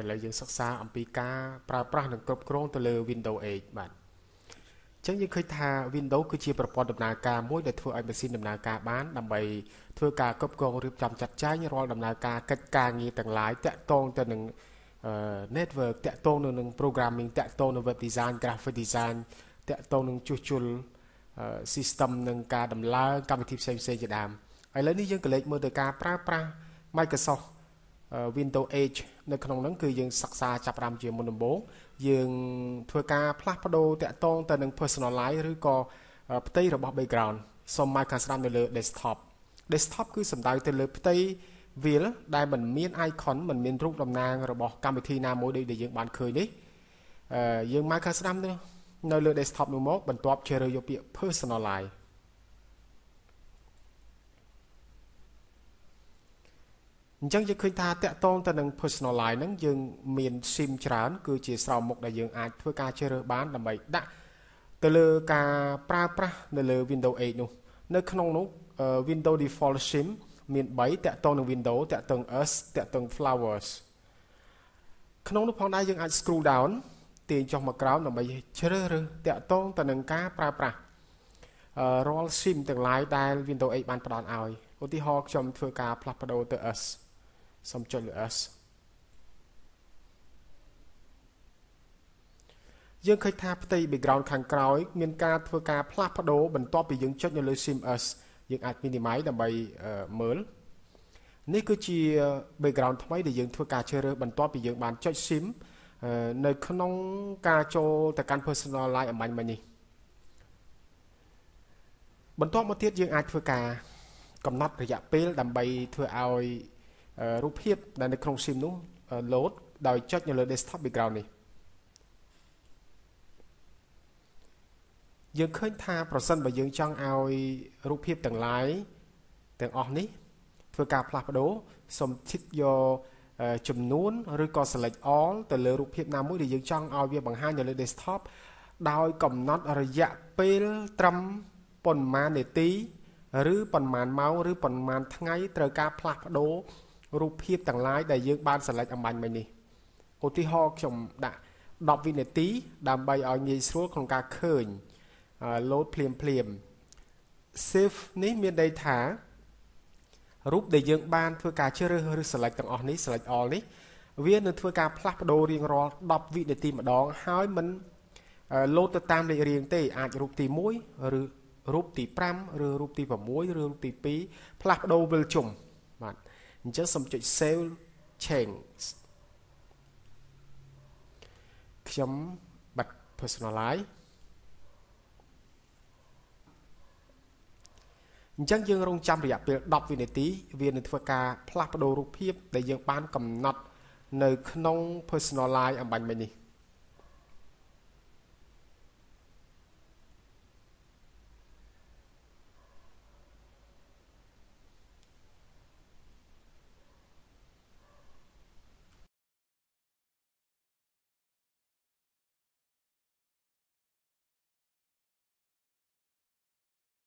là dương sắc xa âm pi ca pra nâng cộp krong từ lơ Windows 8 bạn chẳng như khơi tha Windows cứ chiaประពន្ធដំណើរការមួយដែលធ្វើឲ្យម៉ាស៊ីនដំណើរការបានដើម្បីធ្វើការគ្រប់គ្រងរៀបចំចាត់ចែងរាល់ដំណើរការកិច្ចការងារទាំងឡាយតាក់ទងទៅនឹង network តាក់ទងនឹង programming តាក់ទងនឹង web design graphic design តាក់ទងនឹងជួសជុល system នឹងការដំឡើងកម្មវិធីផ្សេងៗជាដើមឥឡូវនេះយើងក៏លេចមើលទៅការប្រើប្រាស់ Microsoft Windows 8នៅក្នុងហ្នឹងគឺយើងសិក្សាចាប់ផ្ដើមជាមុនដំបូងយើងធ្វើការផ្លាស់ប្ដូរតាក់ទងទៅនឹង personalize ឬក៏ផ្ទៃរបស់ background សូមមកខាងស្ដាំនៅលើ desktop គឺសំដៅទៅលើផ្ទៃវាលដែលមិនមាន icon មិនមានរូបតំណាងរបស់កម្មវិធីណាមួយដូចដែលយើងបានឃើញនេះយើងមកខាងស្ដាំនៅលើ desktop នោះមកបន្ទាប់ជ្រើសរើសយកពាក្យ personalizeអញ្ចឹងយើងឃើញថាតាក់ទងទៅនឹង personalize ហ្នឹងយើងមាន sim ច្រើនគឺជាស្រោមមុខដែលយើងអាចធ្វើការជ្រើសរើសបានដើម្បីដាក់ទៅលើការប្រើប្រាស់នៅលើ Windows 8នោះនៅក្នុងនោះ Windows default sim មាន3តាក់ទងនឹង Windows តាក់ទង us តាក់ទង flowers ក្នុងនោះផងដែរយើងអាច scroll down ទាញចុះមកក្រោមដើម្បីជ្រើសរើសតាក់ទងទៅនឹងការប្រើប្រាស់រាល់ sim ទាំងឡាយដែល Windows 8បានផ្ដល់ឲ្យឧទាហរណ៍ខ្ញុំធ្វើការផ្លាស់ប្ដូរទៅ us សូមចុចលើ us យើងឃើញថាផ្ទៃ background ខាងក្រោយមានការធ្វើការផ្លាស់ប្ដូរបន្ទាប់ពីយើងចុចនៅលើ sim us យើងអាច minimize ដើម្បីមើលនេះគឺជា background ថ្មីដែលយើងធ្វើការជ្រើសរើសបន្ទាប់ពីយើងបានចុច sim នៅក្នុងការចូលទៅកាន់ personalize អំបញ្ញមិញនេះបន្ទាប់មកទៀតយើងអាចធ្វើការកំណត់រយៈពេលដើម្បីធ្វើឲ្យរូបភាពដែលនៅក្នុង sim នោះ load ដោយចុចនៅលើ desktop background នេះយើងឃើញថាប្រសិនបើយើងចង់ឲ្យរូបភាពទាំងឡាយទាំងអស់នេះធ្វើការផ្លាស់ប្ដូរសូម tick យកចំនួនឬក៏ select all ទៅលើរូបភាពណាមួយដែលយើងចង់ឲ្យវាបង្ហាញនៅលើ desktop ដោយកំណត់រយៈពេលត្រឹមប៉ុន្មាននាទីឬប៉ុន្មានម៉ោងឬប៉ុន្មានថ្ងៃត្រូវការផ្លាស់ប្ដូររូបភាពទាំងឡាយដែលយើងបាន select អំបញ្ញមិញនេះឧទាហរណ៍ខ្ញុំដាក់10វិនាទីដើម្បីឲ្យងាយស្រួលក្នុងការឃើញload ភ្លាម save នេះមានន័យថារូបដែលយើងបានធ្វើការជ្រើសរើសឬ select ទាំងអស់នេះ select all នេះវានឹងធ្វើការផ្លាស់ប្ដូររៀងរាល់10វិនាទីម្ដងហើយមិន load ទៅតាមលេខរៀងទេអាចរូបទី1ឬរូបទី5ឬរូបទី6ឬរូបទី2ផ្លាស់ប្ដូរវិលជុំបាទអញ្ចឹងសូមចុច save change ខ្ញុំបិទ personalize អញ្ចឹងយើងរងចាំរយៈពេល10វិនាទីវានឹងធ្វើការផ្លាស់ប្ដូររូបភាពដែលយើងបានកំណត់នៅក្នុង personalize អំបញ្ញមិញនេះ